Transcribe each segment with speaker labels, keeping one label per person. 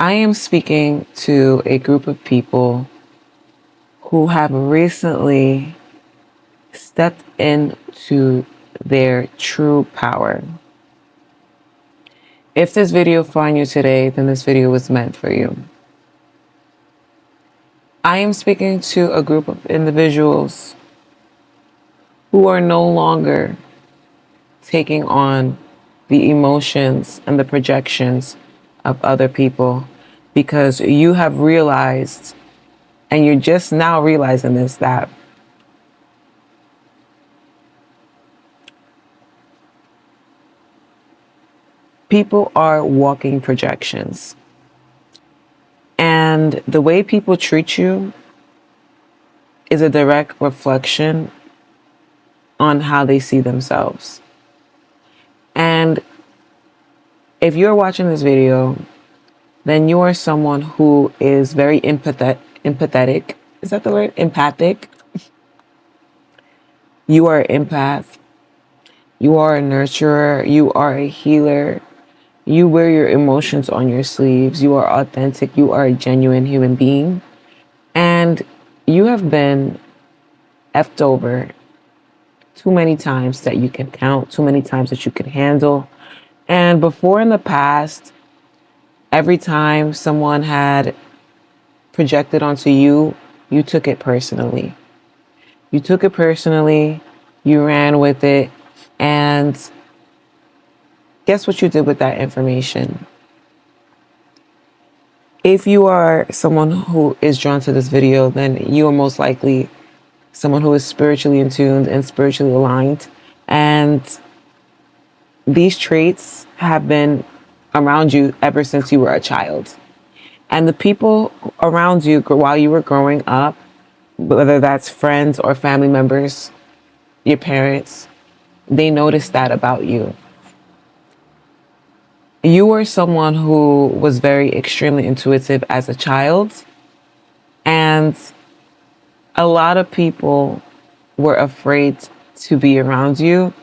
Speaker 1: I am speaking to a group of people who have recently stepped into their true power. If this video found you today, then this video was meant for you. I am speaking to a group of individuals who are no longer taking on the emotions and the projections of other people because you have realized, and you're just now realizing this, that people are walking projections. And the way people treat you is a direct reflection on how they see themselves. And if you're watching this video, then you are someone who is very empathetic. Is that the word? Empathic. You are an empath. You are a nurturer. You are a healer. You wear your emotions on your sleeves. You are authentic. You are a genuine human being. And you have been effed over too many times that you can count, too many times that you can handle. And before in the past, every time someone had projected onto you, you took it personally. You took it personally, you ran with it, and guess what you did with that information? If you are someone who is drawn to this video, then you are most likely someone who is spiritually in tune and spiritually aligned. And these traits have been around you ever since you were a child. And the people around you while you were growing up, whether that's friends or family members, your parents, they noticed that about you. You were someone who was very extremely intuitive as a child. And a lot of people were afraid to be around you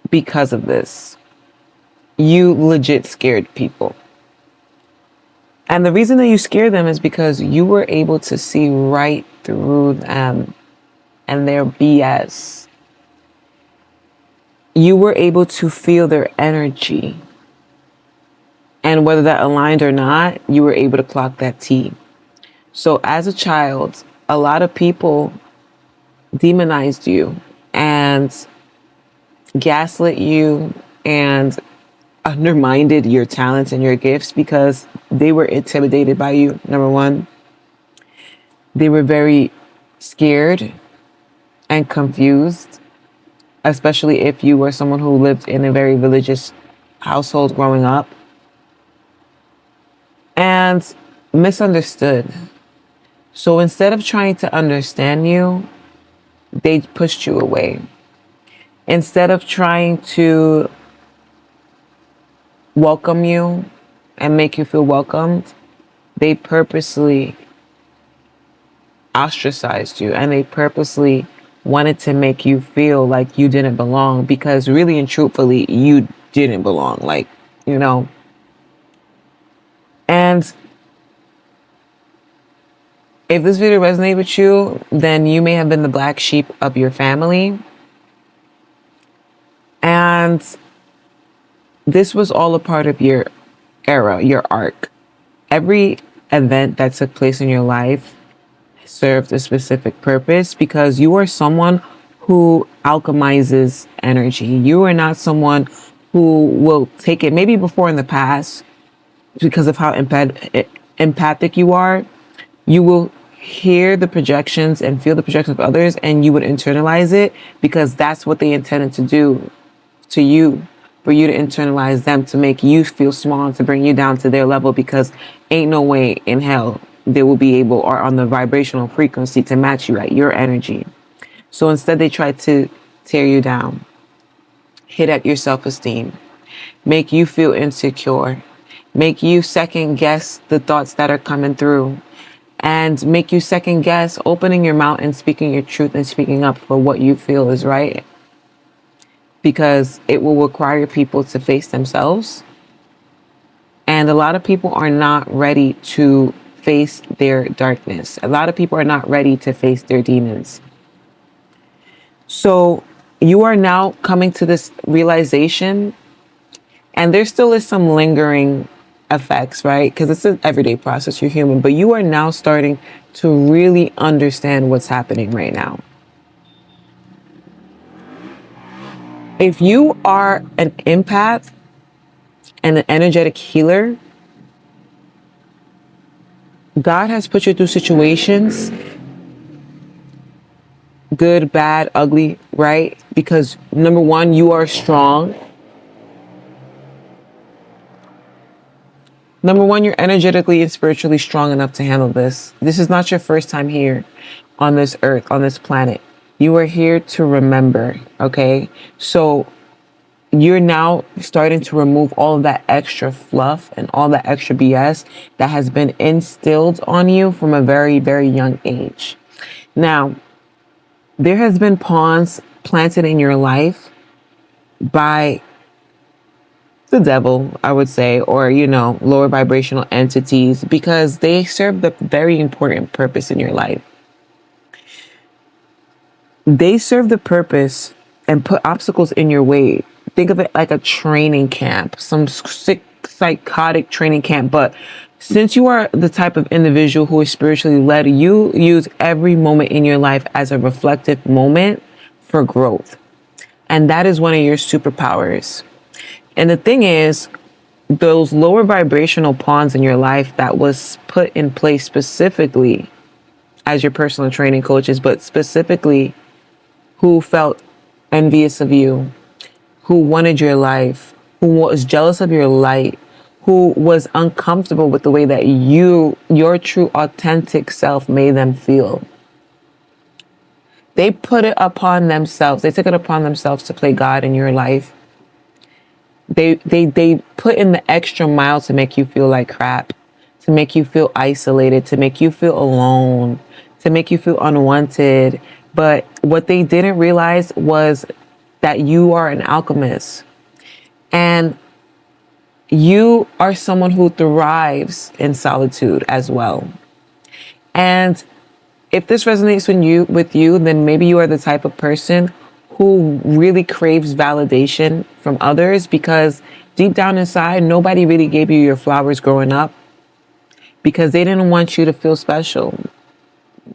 Speaker 1: because of this. You legit scared people. And the reason that you scared them is because you were able to see right through them and their BS. You were able to feel their energy. And whether that aligned or not, you were able to clock that T. So as a child, a lot of people demonized you and gaslit you and undermined your talents and your gifts because they were intimidated by you. Number one, they were very scared and confused, especially if you were someone who lived in a very religious household growing up, and misunderstood. So instead of trying to understand you, they pushed you away. Instead of trying to welcome you and make you feel welcomed, they purposely ostracized you and they purposely wanted to make you feel like you didn't belong, because really and truthfully, you didn't belong. And if this video resonates with you, then you may have been the black sheep of your family. And this was all a part of your era, your arc. Every event that took place in your life served a specific purpose, because you are someone who alchemizes energy. You are not someone who will take it, maybe before in the past, because of how empathic you are, you will hear the projections and feel the projections of others, and you would internalize it because that's what they intended to do to you, for you to internalize them, to make you feel small and to bring you down to their level, because ain't no way in hell they will be able, or on the vibrational frequency, to match you at your energy. So instead they try to tear you down, hit at your self-esteem, make you feel insecure, make you second guess the thoughts that are coming through, and make you second guess opening your mouth and speaking your truth and speaking up for what you feel is right, because it will require people to face themselves And a lot of people are not ready to face their darkness. A lot of people are not ready to face their demons. So you are now coming to this realization, and there still is some lingering effects, right? Because it's an everyday process, you're human, but you are now starting to really understand what's happening right now. If you are an empath and an energetic healer, God has put you through situations, good, bad, ugly, right? Because number one, you are strong. Number one, you're energetically and spiritually strong enough to handle this. This is not your first time here on this earth, on this planet. You are here to remember, okay? So you're now starting to remove all of that extra fluff and all that extra BS that has been instilled on you from a very, very young age. Now, there has been pawns planted in your life by the devil, I would say, or, lower vibrational entities, because they serve the very important purpose in your life. They serve the purpose and put obstacles in your way. Think of it like a training camp, some sick, psychotic training camp. But since you are the type of individual who is spiritually led, you use every moment in your life as a reflective moment for growth. And that is one of your superpowers. And the thing is, those lower vibrational pawns in your life that was put in place specifically as your personal training coaches, but specifically who felt envious of you, who wanted your life, who was jealous of your light, who was uncomfortable with the way that your true authentic self made them feel. They put it upon themselves. They took it upon themselves to play God in your life. They put in the extra mile to make you feel like crap, to make you feel isolated, to make you feel alone, to make you feel unwanted. But what they didn't realize was that you are an alchemist, and you are someone who thrives in solitude as well. And if this resonates with you, then maybe you are the type of person who really craves validation from others, because deep down inside, nobody really gave you your flowers growing up because they didn't want you to feel special.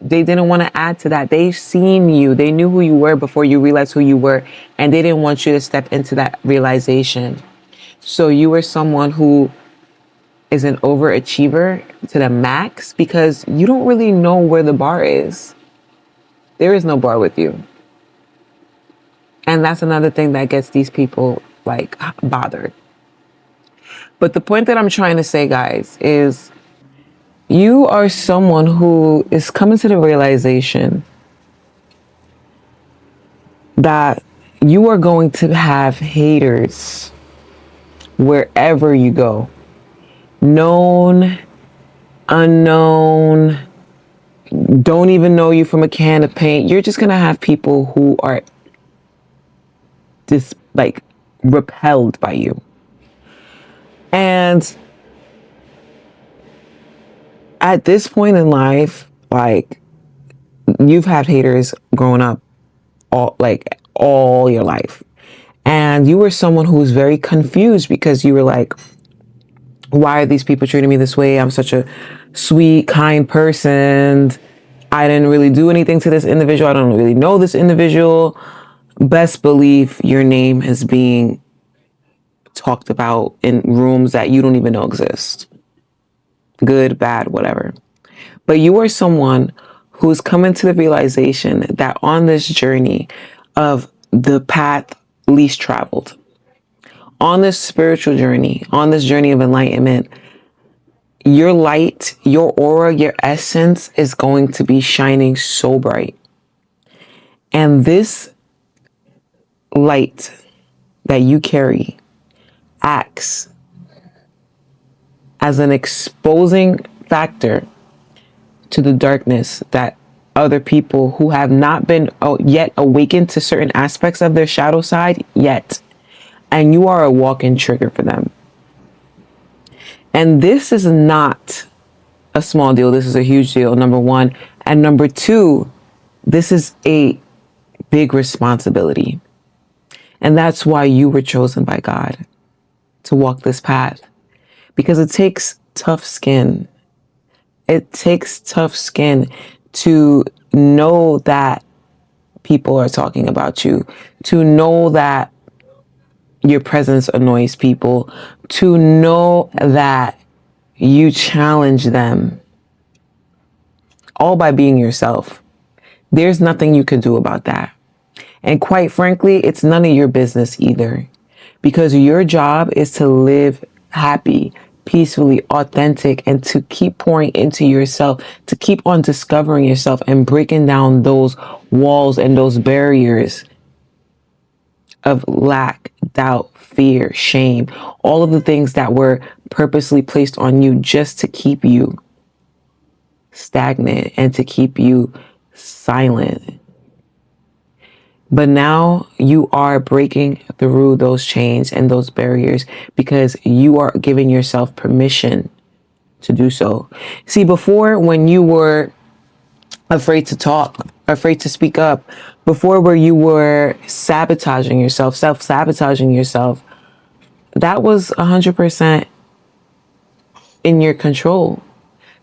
Speaker 1: They didn't want to add to that. They've seen you. They knew who you were before you realized who you were, and they didn't want you to step into that realization. So you were someone who is an overachiever to the max because you don't really know where the bar is. There is no bar with you. And that's another thing that gets these people like bothered. But the point that I'm trying to say, guys, is you are someone who is coming to the realization that you are going to have haters wherever you go. Known, unknown, don't even know you from a can of paint. You're just going to have people who are just like repelled by you. And at this point in life, like, you've had haters growing up all your life. And you were someone who was very confused because you were like, why are these people treating me this way? I'm such a sweet, kind person. I didn't really do anything to this individual. I don't really know this individual. Best believe your name is being talked about in rooms that you don't even know exist. Good, bad, whatever. But you are someone who's coming to the realization that on this journey of the path least traveled, on this spiritual journey, on this journey of enlightenment, your light, your aura, your essence is going to be shining so bright. And this light that you carry acts as an exposing factor to the darkness that other people who have not been yet awakened to certain aspects of their shadow side yet. And you are a walk-in trigger for them. And this is not a small deal. This is a huge deal, number one. And number two, this is a big responsibility. And that's why you were chosen by God to walk this path, because it takes tough skin. It takes tough skin to know that people are talking about you, to know that your presence annoys people, to know that you challenge them, all by being yourself. There's nothing you can do about that. And quite frankly, it's none of your business either, because your job is to live happy, peacefully, authentic, and to keep pouring into yourself, to keep on discovering yourself and breaking down those walls and those barriers of lack, doubt, fear, shame, all of the things that were purposely placed on you just to keep you stagnant and to keep you silent. But now you are breaking through those chains and those barriers because you are giving yourself permission to do so. See, before, when you were afraid to talk, afraid to speak up, before where you were sabotaging yourself, self-sabotaging yourself, that was 100% in your control,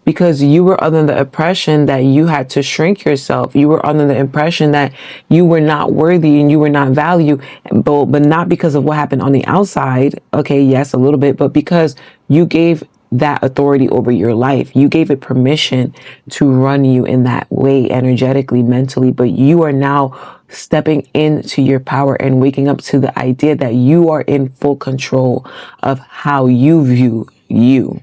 Speaker 1: because you were under the impression that you had to shrink yourself. You were under the impression that you were not worthy and you were not valued, but not because of what happened on the outside. Okay, yes, a little bit, but because you gave that authority over your life. You gave it permission to run you in that way, energetically, mentally, but you are now stepping into your power and waking up to the idea that you are in full control of how you view you.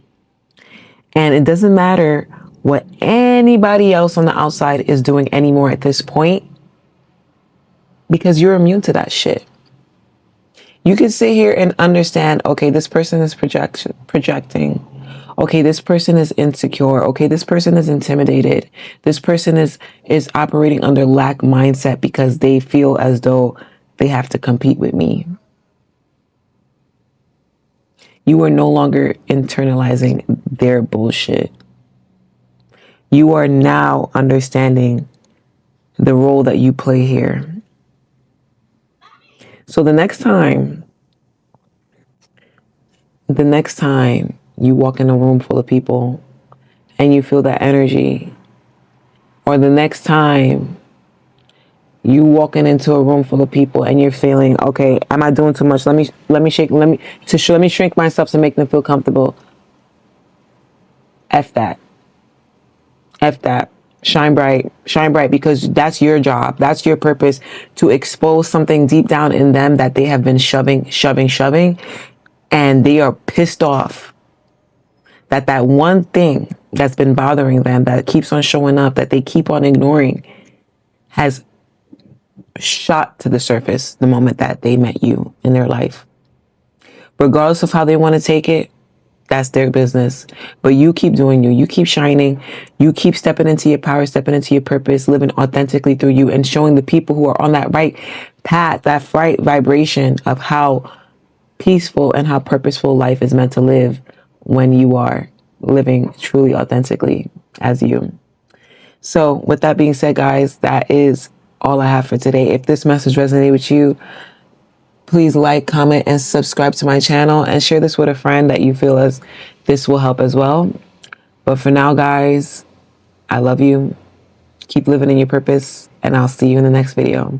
Speaker 1: And it doesn't matter what anybody else on the outside is doing anymore at this point, because you're immune to that shit. You can sit here and understand, okay, this person is projecting. Okay, this person is insecure. Okay, this person is intimidated. This person is operating under lack mindset because they feel as though they have to compete with me. You are no longer internalizing their bullshit. You are now understanding the role that you play here. So the next time you walk in a room full of people and you feel that energy, or the next time you walking into a room full of people and you're feeling, okay, am I doing too much? Let me shrink myself to make them feel comfortable. F that. F that. Shine bright, because that's your job. That's your purpose, to expose something deep down in them that they have been shoving, and they are pissed off that one thing that's been bothering them, that keeps on showing up, that they keep on ignoring, has shot to the surface the moment that they met you in their life. Regardless of how they want to take it, that's their business. But you keep doing you. You keep shining. You keep stepping into your power, stepping into your purpose, living authentically through you, and showing the people who are on that right path, that right vibration of how peaceful and how purposeful life is meant to live when you are living truly authentically as you. So with that being said, guys, that is all I have for today. If this message resonated with you, please like, comment, and subscribe to my channel, and share this with a friend that you feel as this will help as well. But for now, guys, I love you. Keep living in your purpose, and I'll see you in the next video.